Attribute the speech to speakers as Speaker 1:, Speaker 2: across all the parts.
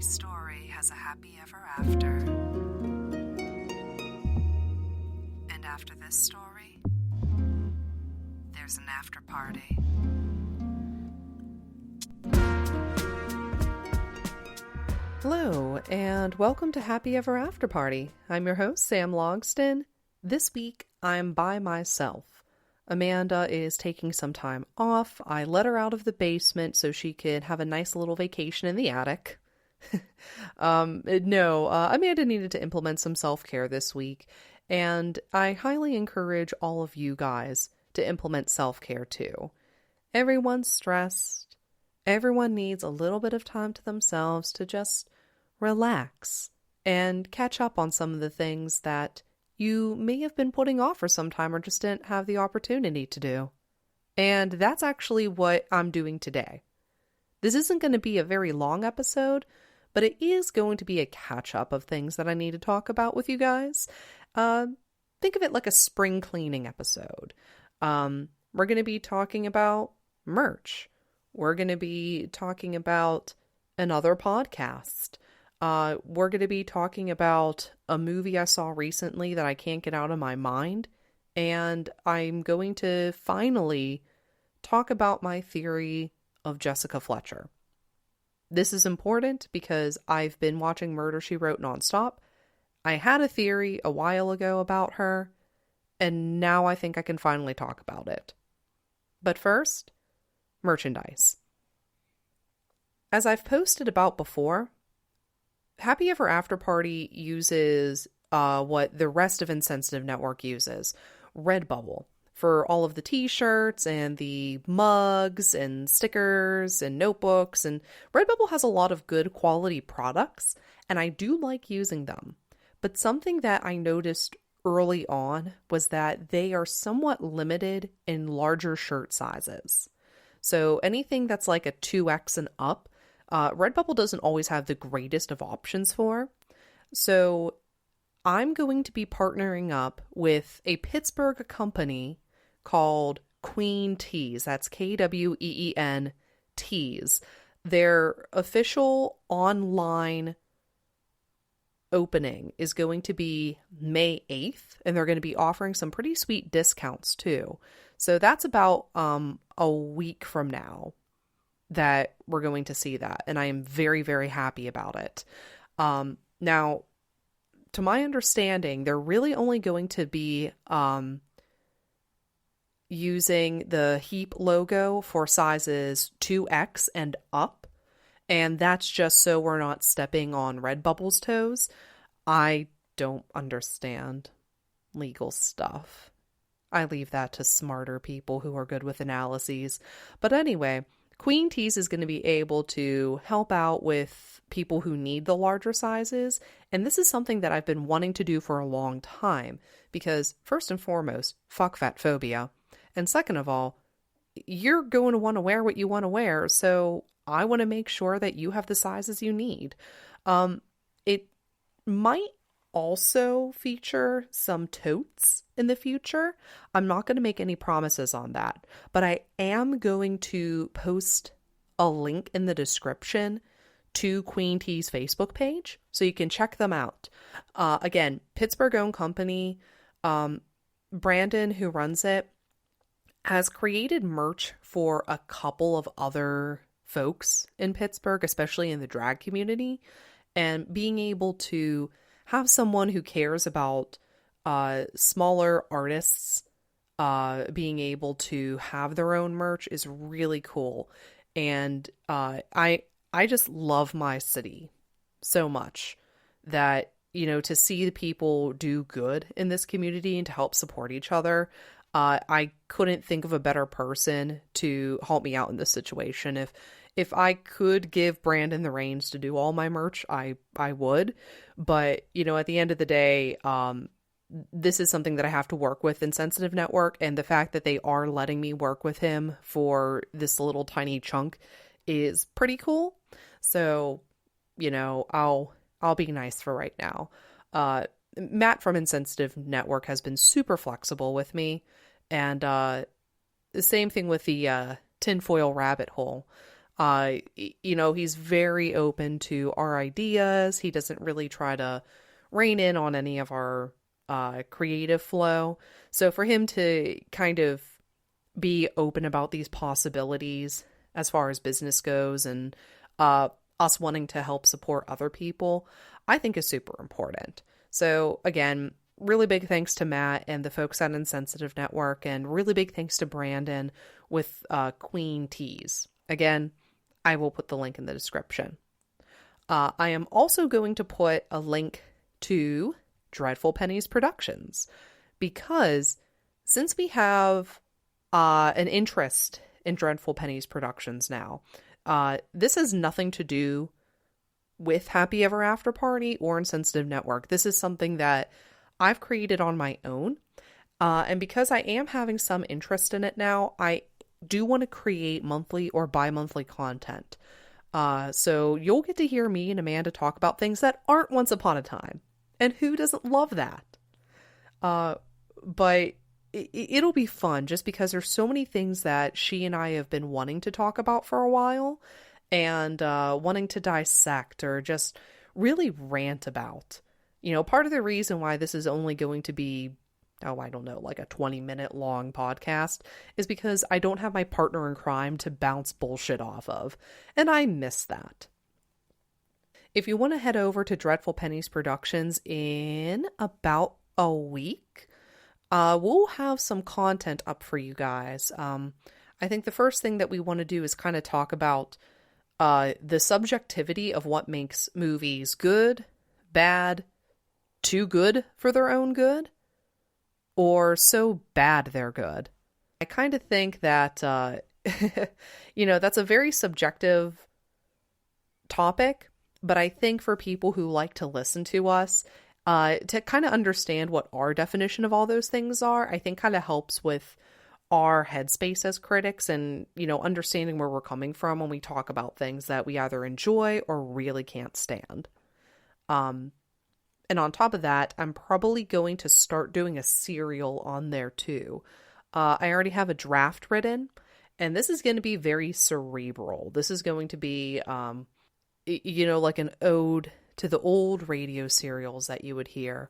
Speaker 1: Every story has a happy ever after. And after this story, there's an after party.
Speaker 2: Hello, and welcome to Happy Ever After Party. I'm your host, Sam Logston. This week, I'm by myself. Amanda is taking some time off. I let her out of the basement so she could have a nice little vacation in the attic. Amanda needed to implement some self-care this week, and I highly encourage all of you guys to implement self-care too. Everyone's stressed. Everyone needs a little bit of time to themselves to just relax and catch up on some of the things that you may have been putting off for some time or just didn't have the opportunity to do. And that's actually what I'm doing today. This isn't going to be a very long episode, but it is going to be a catch-up of things that I need to talk about with you guys. Think of it like a spring cleaning episode. We're going to be talking about merch. We're going to be talking about another podcast. We're going to be talking about a movie I saw recently that I can't get out of my mind. And I'm going to finally talk about my theory of Jessica Fletcher. This is important because I've been watching Murder, She Wrote nonstop. I had a theory a while ago about her, and now I think I can finally talk about it. But first, merchandise. As I've posted about before, Happy Ever After Party uses what the rest of Insensitive Network uses, Redbubble, for all of the t-shirts and the mugs and stickers and notebooks. And Redbubble has a lot of good quality products, and I do like using them. But something that I noticed early on was that they are somewhat limited in larger shirt sizes. So anything that's like a 2X and up, Redbubble doesn't always have the greatest of options for. So I'm going to be partnering up with a Pittsburgh company called Queen Tees. That's Kween Tees. Their official online opening is going to be May 8th, and they're going to be offering some pretty sweet discounts too. So that's about a week from now that we're going to see that, and I am very, very happy about it. Now, to my understanding, they're really only going to be using the Heap logo for sizes 2X and up, and that's just so we're not stepping on Redbubble's toes. I don't understand legal stuff. I leave that to smarter people who are good with analyses. But anyway, Queen Tees is going to be able to help out with people who need the larger sizes. And this is something that I've been wanting to do for a long time. Because first and foremost, fuck fat phobia. And second of all, you're going to want to wear what you want to wear. So I want to make sure that you have the sizes you need. It might also feature some totes in the future. I'm not going to make any promises on that, but I am going to post a link in the description to Queen Tees Facebook page so you can check them out. Again, Pittsburgh owned company. Brandon, who runs it, has created merch for a couple of other folks in Pittsburgh, especially in the drag community, and being able to have someone who cares about smaller artists being able to have their own merch is really cool. And I just love my city so much that, you know, to see the people do good in this community and to help support each other, I couldn't think of a better person to help me out in this situation. If I could give Brandon the reins to do all my merch, I would. But, you know, at the end of the day, this is something that I have to work with Insensitive Network, and the fact that they are letting me work with him for this little tiny chunk is pretty cool. So, you know, I'll be nice for right now. Matt from Insensitive Network has been super flexible with me, and the same thing with the tinfoil rabbit hole. He's very open to our ideas. He doesn't really try to rein in on any of our creative flow. So for him to kind of be open about these possibilities as far as business goes and us wanting to help support other people, I think is super important. So again, really big thanks to Matt and the folks at Insensitive Network, and really big thanks to Brandon with Queen Teas. Again, I will put the link in the description. I am also going to put a link to Dreadful Pennies Productions, because since we have an interest in Dreadful Pennies Productions now, this has nothing to do with Happy Ever After Party or Insensitive Network. This is something that I've created on my own. And because I am having some interest in it now, I do want to create monthly or bi-monthly content. So you'll get to hear me and Amanda talk about things that aren't Once Upon a Time. And who doesn't love that? But it'll be fun just because there's so many things that she and I have been wanting to talk about for a while, and wanting to dissect or just really rant about. Part of the reason why this is only going to be, like a 20-minute long podcast is because I don't have my partner in crime to bounce bullshit off of, and I miss that. If you want to head over to Dreadful Pennies Productions in about a week, we'll have some content up for you guys. I think the first thing that we want to do is kind of talk about the subjectivity of what makes movies good, bad, too good for their own good, or so bad they're good. I kind of think that, that's a very subjective topic, but I think for people who like to listen to us, to kind of understand what our definition of all those things are, I think kind of helps with our headspace as critics and, understanding where we're coming from when we talk about things that we either enjoy or really can't stand. And on top of that, I'm probably going to start doing a serial on there too. I already have a draft written, and this is going to be very cerebral. This is going to be, like an ode to the old radio serials that you would hear.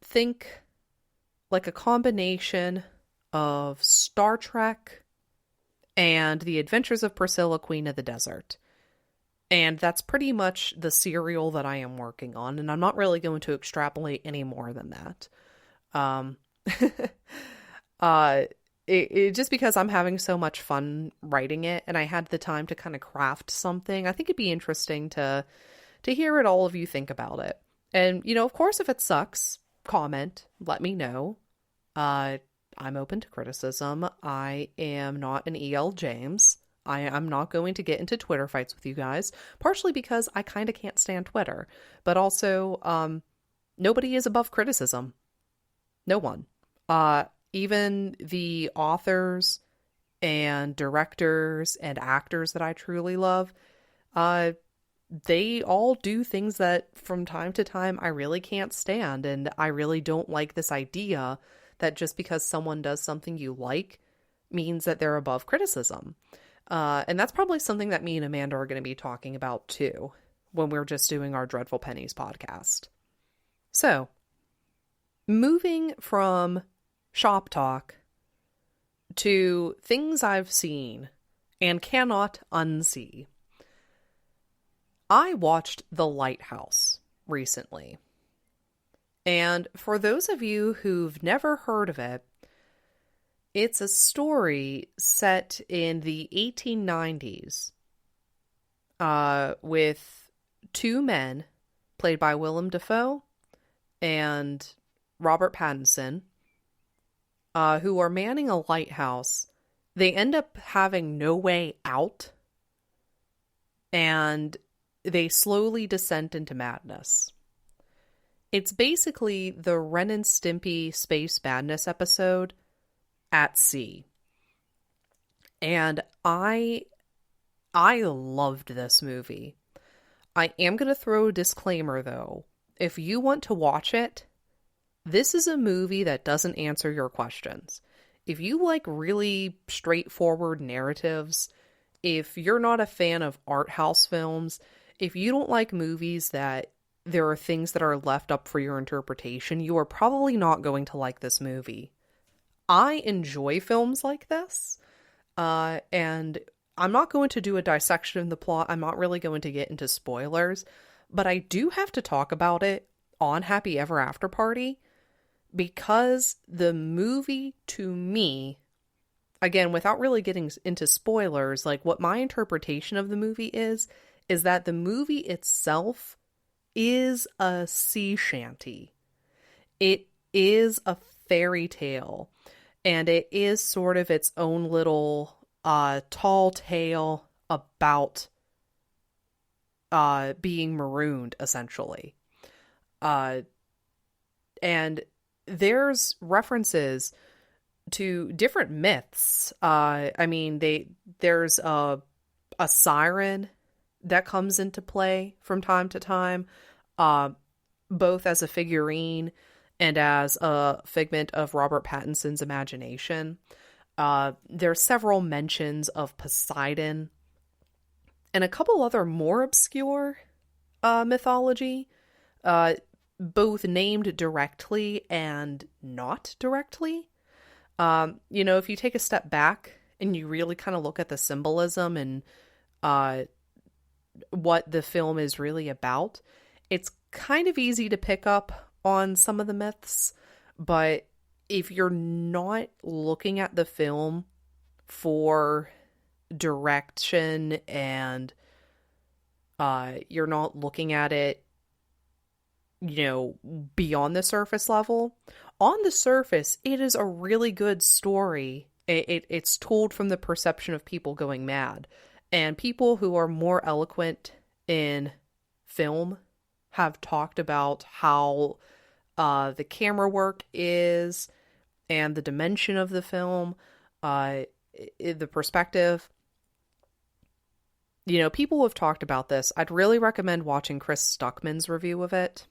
Speaker 2: Think like a combination of Star Trek and The Adventures of Priscilla, Queen of the Desert. And that's pretty much the serial that I am working on, and I'm not really going to extrapolate any more than that. Just because I'm having so much fun writing it, and I had the time to kind of craft something, I think it'd be interesting to hear what all of you think about it. And, of course, if it sucks, comment, let me know. I'm open to criticism. I am not an E.L. James. I'm not going to get into Twitter fights with you guys, partially because I kind of can't stand Twitter, but also, nobody is above criticism. No one. Even the authors and directors and actors that I truly love, they all do things that from time to time I really can't stand, and I really don't like this idea that just because someone does something you like means that they're above criticism. And that's probably something that me and Amanda are going to be talking about too, when we're just doing our Dreadful Pennies podcast. So, moving from shop talk to things I've seen and cannot unsee. I watched The Lighthouse recently. And for those of you who've never heard of it, it's a story set in the 1890s with two men played by Willem Dafoe and Robert Pattinson who are manning a lighthouse. They end up having no way out, and they slowly descend into madness. It's basically the Ren and Stimpy Space Madness episode at sea. And I loved this movie. I am going to throw a disclaimer though. If you want to watch it, this is a movie that doesn't answer your questions. If you like really straightforward narratives, if you're not a fan of art house films, if you don't like movies that there are things that are left up for your interpretation, you are probably not going to like this movie. I enjoy films like this, and I'm not going to do a dissection of the plot. I'm not really going to get into spoilers, but I do have to talk about it on Happy Ever After Party because the movie, to me, again, without really getting into spoilers, like what my interpretation of the movie is that the movie itself is a sea shanty. It is a fairy tale, and it is sort of its own little tall tale about being marooned, essentially. And there's references to different myths. There's a siren that comes into play from time to time, both as a figurine and as a figment of Robert Pattinson's imagination. There are several mentions of Poseidon and a couple other more obscure mythology, both named directly and not directly. If you take a step back and you really kind of look at the symbolism and what the film is really about, it's kind of easy to pick up on some of the myths, but if you're not looking at the film for direction and you're not looking at it, beyond the surface level, on the surface, it is a really good story. It's told from the perception of people going mad. And people who are more eloquent in film have talked about how the camera work is and the dimension of the film, the perspective. People have talked about this. I'd really recommend watching Chris Stuckman's review of it.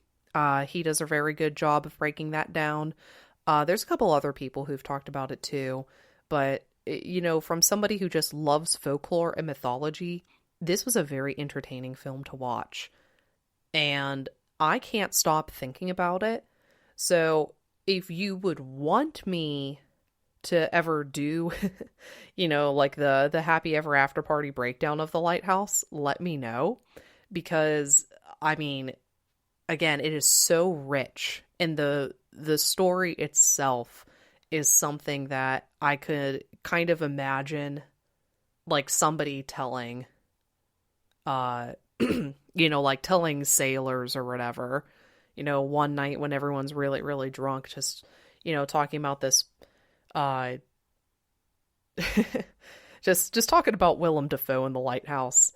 Speaker 2: He does a very good job of breaking that down. There's a couple other people who've talked about it too, but from somebody who just loves folklore and mythology, this was a very entertaining film to watch. And I can't stop thinking about it. So if you would want me to ever do, like the Happy Ever After Party breakdown of The Lighthouse, let me know. Because, again, it is so rich, and the story itself is something that I could kind of imagine, like somebody telling, like telling sailors or whatever, one night when everyone's really, really drunk, just, talking about this, just talking about Willem Dafoe and The Lighthouse.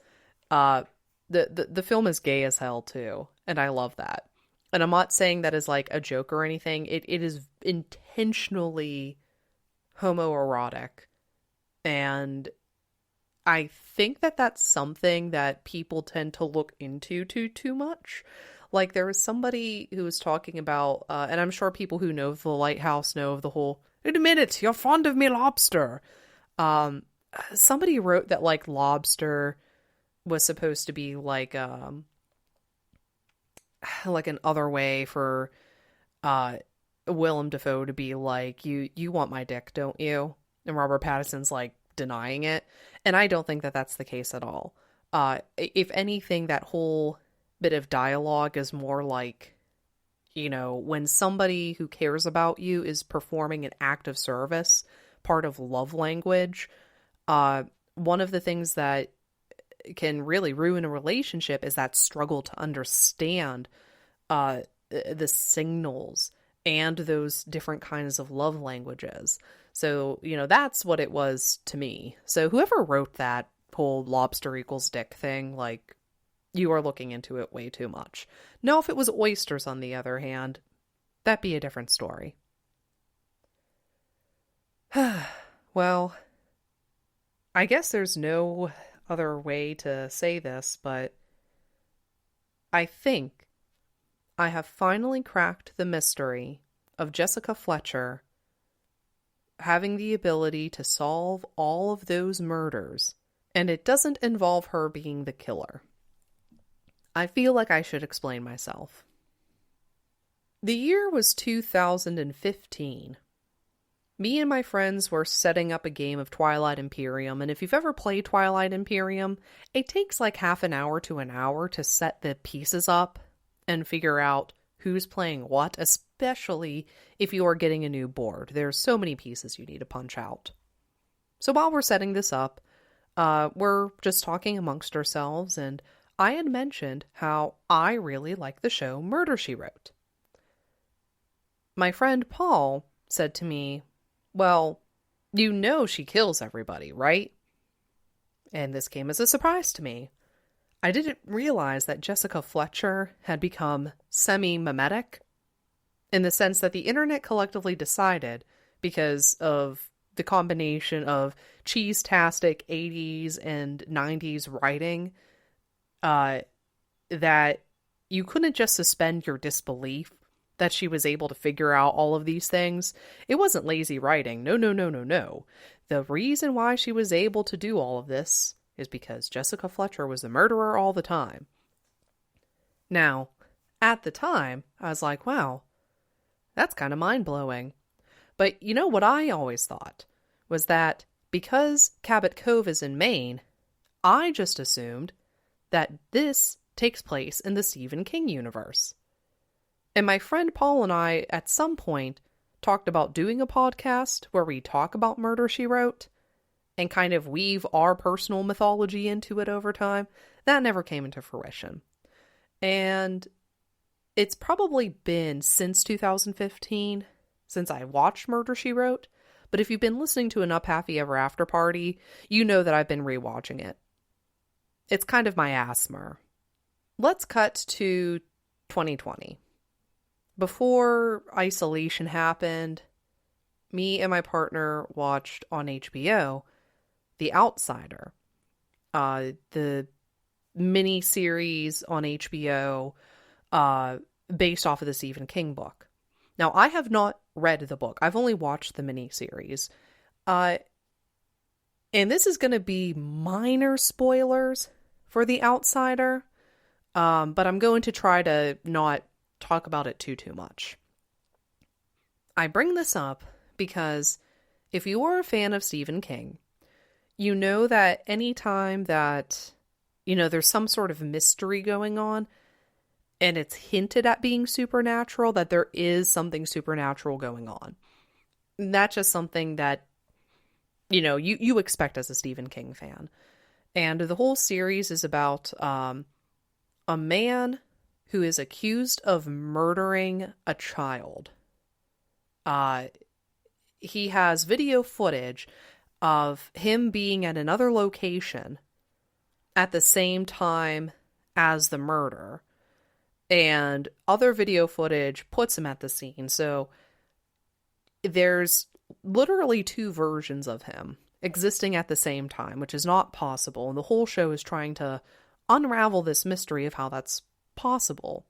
Speaker 2: The film is gay as hell too, and I love that. And I'm not saying that as like a joke or anything. It is intentionally homoerotic, and I think that that's something that people tend to look into too much. Like there was somebody who was talking about, and I'm sure people who know The Lighthouse know of the whole, "Wait a minute, you're fond of me lobster." Somebody wrote that like lobster was supposed to be like an other way for Willem Dafoe to be like, you want my dick, don't you? And Robert Pattinson's like denying it. And I don't think that that's the case at all. If anything, that whole bit of dialogue is more like, when somebody who cares about you is performing an act of service, part of love language, one of the things that can really ruin a relationship is that struggle to understand the signals and those different kinds of love languages. So, that's what it was to me. So whoever wrote that whole lobster equals dick thing, like, you are looking into it way too much. Now, if it was oysters, on the other hand, that'd be a different story. Well, I guess there's no other way to say this, but I think I have finally cracked the mystery of Jessica Fletcher having the ability to solve all of those murders And it doesn't involve her being the killer. I feel like I should explain myself. The year was 2015. Me and my friends were setting up a game of Twilight Imperium, and if you've ever played Twilight Imperium, it takes like half an hour to an hour to set the pieces up and figure out who's playing what, especially if you are getting a new board. There's so many pieces you need to punch out. So while we're setting this up, we're just talking amongst ourselves, and I had mentioned how I really like the show Murder, She Wrote. My friend Paul said to me, "Well, you know she kills everybody, right?" And this came as a surprise to me. I didn't realize that Jessica Fletcher had become semi-memetic, in the sense that the internet collectively decided, because of the combination of cheese-tastic 80s and 90s writing, that you couldn't just suspend your disbelief that she was able to figure out all of these things. It wasn't lazy writing. No. The reason why she was able to do all of this is because Jessica Fletcher was the murderer all the time. Now, at the time, I was like, wow, that's kind of mind-blowing. But you know what I always thought was that because Cabot Cove is in Maine, I just assumed that this takes place in the Stephen King universe. And my friend Paul and I, at some point, talked about doing a podcast where we talk about Murder, She Wrote, and kind of weave our personal mythology into it over time. That never came into fruition. And it's probably been since 2015 since I watched Murder, She Wrote. But if you've been listening to an Up Happy Ever After party, you know that I've been rewatching it. It's kind of my asthma. Let's cut to 2020. Before isolation happened, me and my partner watched on HBO The Outsider, the mini-series on HBO based off of the Stephen King book. Now, I have not read the book. I've only watched the mini-series. And this is going to be minor spoilers for The Outsider, but I'm going to try to not talk about it too much. I bring this up because if you are a fan of Stephen King, you know that anytime that, there's some sort of mystery going on, and it's hinted at being supernatural, that there is something supernatural going on. And that's just something that, you expect as a Stephen King fan. And the whole series is about a man who is accused of murdering a child. He has video footage of him being at another location at the same time as the murder. And other video footage puts him at the scene. So there's literally two versions of him existing at the same time, which is not possible. And the whole show is trying to unravel this mystery of how that's possible.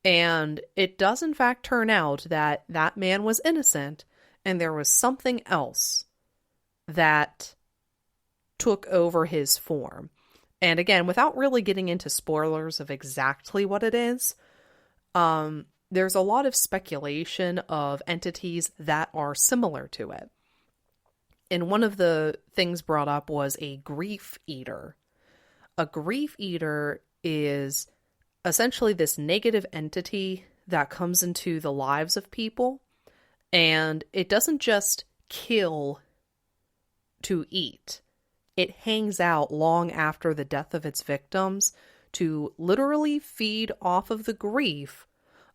Speaker 2: And it does in fact turn out that that man was innocent, and there was something else that took over his form. And again, without really getting into spoilers of exactly what it is, there's a lot of speculation of entities that are similar to it. And one of the things brought up was a grief eater. A grief eater is essentially this negative entity that comes into the lives of people, and it doesn't just kill to eat. It hangs out long after the death of its victims to literally feed off of the grief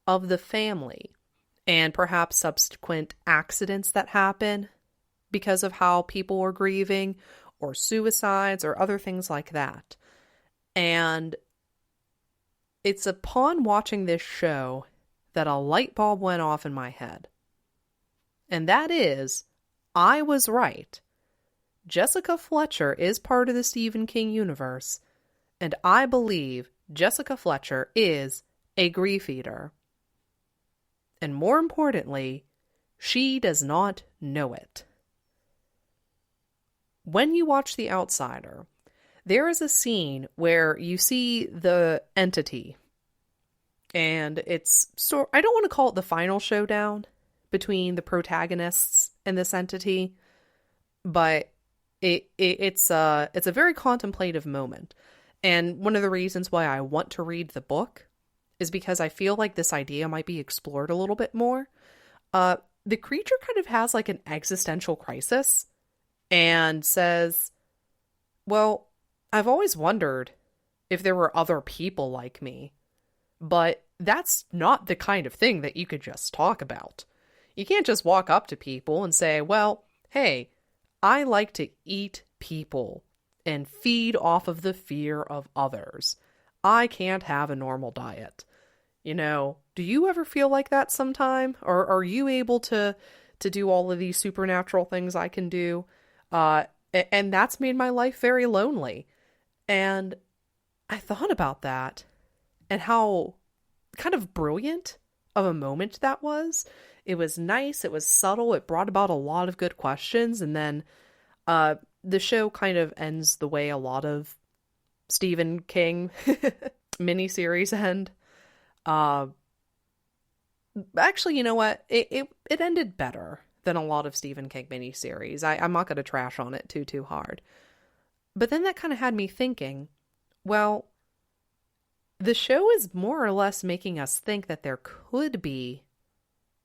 Speaker 2: of the family and perhaps subsequent accidents that happen because of how people are grieving, or suicides or other things like that. And it's upon watching this show that a light bulb went off in my head. And that is, I was right. Jessica Fletcher is part of the Stephen King universe, and I believe Jessica Fletcher is a grief eater. And more importantly, she does not know it. when you watch The Outsider, there is a scene where you see the entity, and I don't want to call it the final showdown between the protagonists and this entity, but it's a very contemplative moment. And one of the reasons why I want to read the book is because I feel like this idea might be explored a little bit more. The creature kind of has like an existential crisis and says, well, I've always wondered if there were other people like me, but that's not the kind of thing that you could just talk about. You can't just walk up to people and say, well, hey, I like to eat people and feed off of the fear of others. I can't have a normal diet. You know, do you ever feel like that sometime? Or are you able to do all of these supernatural things I can do? And that's made my life very lonely. And I thought about that and how kind of brilliant of a moment that was. It was nice. It was subtle. It brought about a lot of good questions. And then the show kind of ends the way a lot of Stephen King miniseries end. Actually, you know what? It ended better than a lot of Stephen King miniseries. I'm not going to trash on it too hard. But then that kind of had me thinking, well, the show is more or less making us think that there could be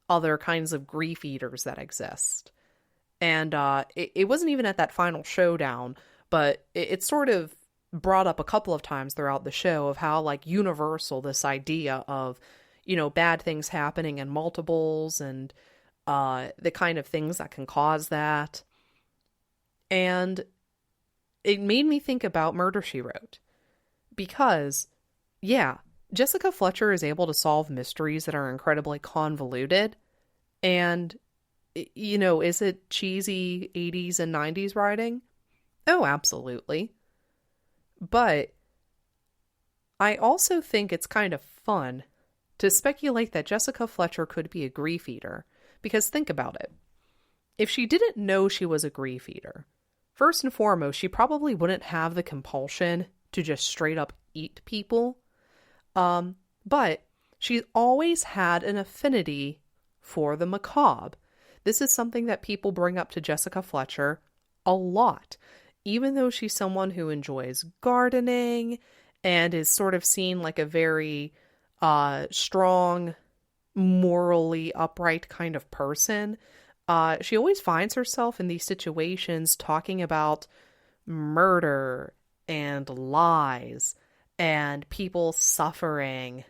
Speaker 2: other kinds of grief eaters that exist. And it wasn't even at that final showdown, but it sort of brought up a couple of times throughout the show of how like universal this idea of, you know, bad things happening in multiples and the kind of things that can cause that. And it made me think about Murder, She Wrote. Because, yeah, Jessica Fletcher is able to solve mysteries that are incredibly convoluted. And, you know, is it cheesy 80s and 90s writing? Oh, absolutely. But I also think it's kind of fun to speculate that Jessica Fletcher could be a grief eater. Because think about it. If she didn't know she was a grief eater, first and foremost, she probably wouldn't have the compulsion to just straight up eat people. But she's always had an affinity for the macabre. This is something that people bring up to Jessica Fletcher a lot. Even though she's someone who enjoys gardening and is sort of seen like a very strong, morally upright kind of person, she always finds herself in these situations talking about murder and lies and people suffering,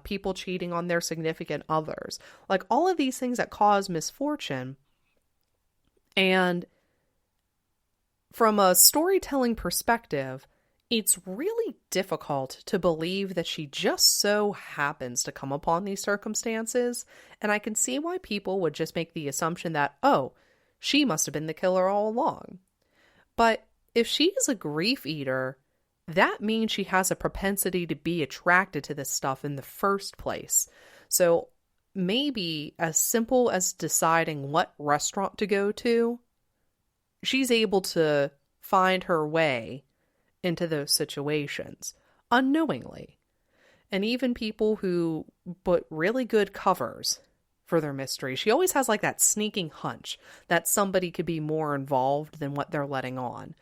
Speaker 2: people cheating on their significant others. Like all of these things that cause misfortune. And from a storytelling perspective, it's really difficult to believe that she just so happens to come upon these circumstances, and I can see why people would just make the assumption that, oh, she must have been the killer all along. But if she is a grief eater, that means she has a propensity to be attracted to this stuff in the first place. So maybe as simple as deciding what restaurant to go to, she's able to find her way into those situations unknowingly. And even people who put really good covers for their mystery, she always has like that sneaking hunch that somebody could be more involved than what they're letting on.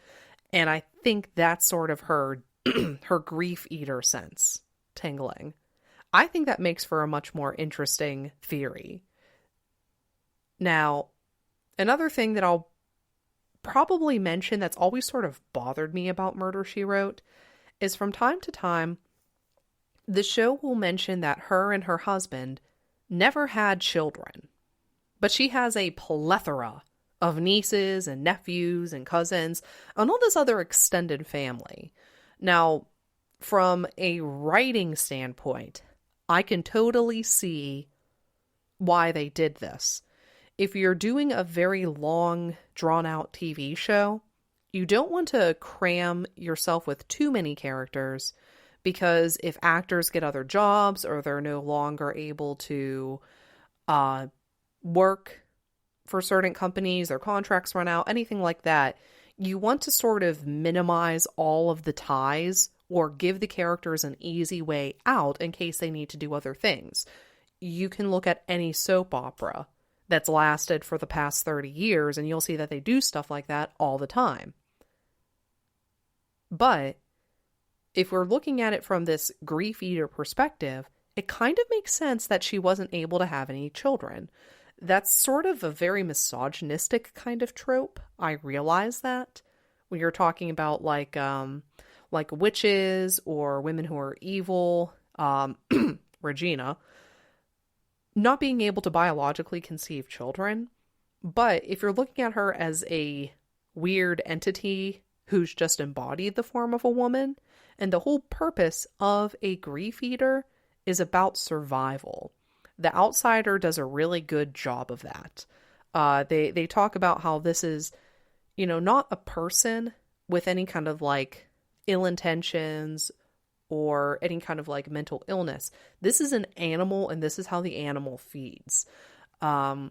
Speaker 2: And I think that's sort of her her grief eater sense tingling. I think that makes for a much more interesting theory. Now, another thing that I'll probably mention that's always sort of bothered me about Murder, She Wrote is from time to time, the show will mention that her and her husband never had children, but she has a plethora of nieces and nephews and cousins and all this other extended family. Now, from a writing standpoint, I can totally see why they did this. If you're doing a very long, drawn-out TV show, you don't want to cram yourself with too many characters, because if actors get other jobs or they're no longer able to work for certain companies, their contracts run out, anything like that, you want to sort of minimize all of the ties or give the characters an easy way out in case they need to do other things. You can look at any soap opera that's lasted for the past 30 years and you'll see that they do stuff like that all the time. But if we're looking at it from this grief eater perspective, it kind of makes sense that she wasn't able to have any children. That's sort of a very misogynistic kind of trope. I realize that when you're talking about like witches or women who are evil, Regina, not being able to biologically conceive children. But if you're looking at her as a weird entity who's just embodied the form of a woman, and the whole purpose of a grief eater is about survival. The Outsider does a really good job of that. They talk about how this is, not a person with any kind of like ill intentions or any kind of like mental illness. This is an animal, and this is how the animal feeds and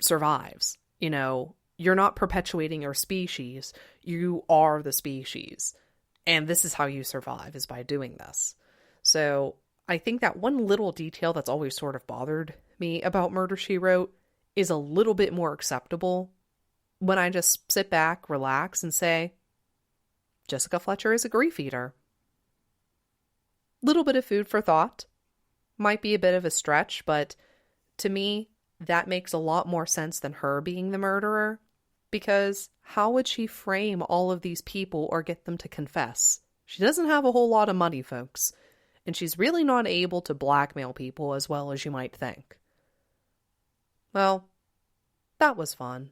Speaker 2: survives. You're not perpetuating your species. You are the species. And this is how you survive, is by doing this. So I think that one little detail that's always sort of bothered me about Murder, She Wrote is a little bit more acceptable when I just sit back, relax, and say, Jessica Fletcher is a grief eater. Little bit of food for thought. Might be a bit of a stretch, but to me, that makes a lot more sense than her being the murderer. Because how would she frame all of these people or get them to confess? She doesn't have a whole lot of money, folks. And she's really not able to blackmail people as well as you might think. Well, that was fun.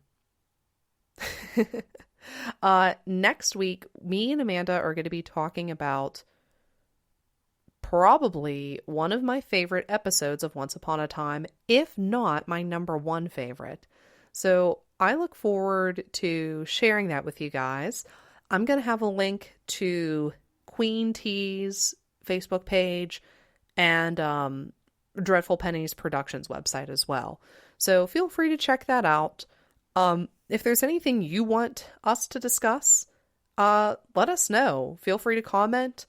Speaker 2: Next week, me and Amanda are going to be talking about probably one of my favorite episodes of Once Upon a Time, if not my number one favorite. So I look forward to sharing that with you guys. I'm going to have a link to Queen T's Facebook page and Dreadful Penny's Productions website as well. So feel free to check that out. If there's anything you want us to discuss, let us know. Feel free to comment.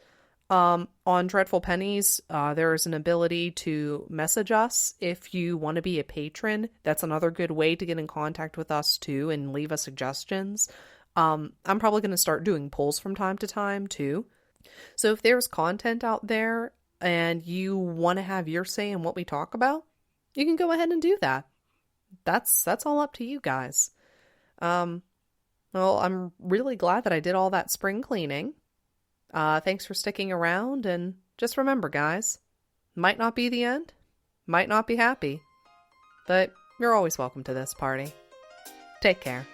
Speaker 2: On Dreadful Pennies, there's an ability to message us if you want to be a patron. That's another good way to get in contact with us too and leave us suggestions. I'm probably going to start doing polls from time to time too. So if there's content out there and you want to have your say in what we talk about, you can go ahead and do that. That's all up to you guys. Well, I'm really glad that I did all that spring cleaning. Thanks for sticking around, and just remember, guys, might not be the end, might not be happy, but you're always welcome to this party. Take care.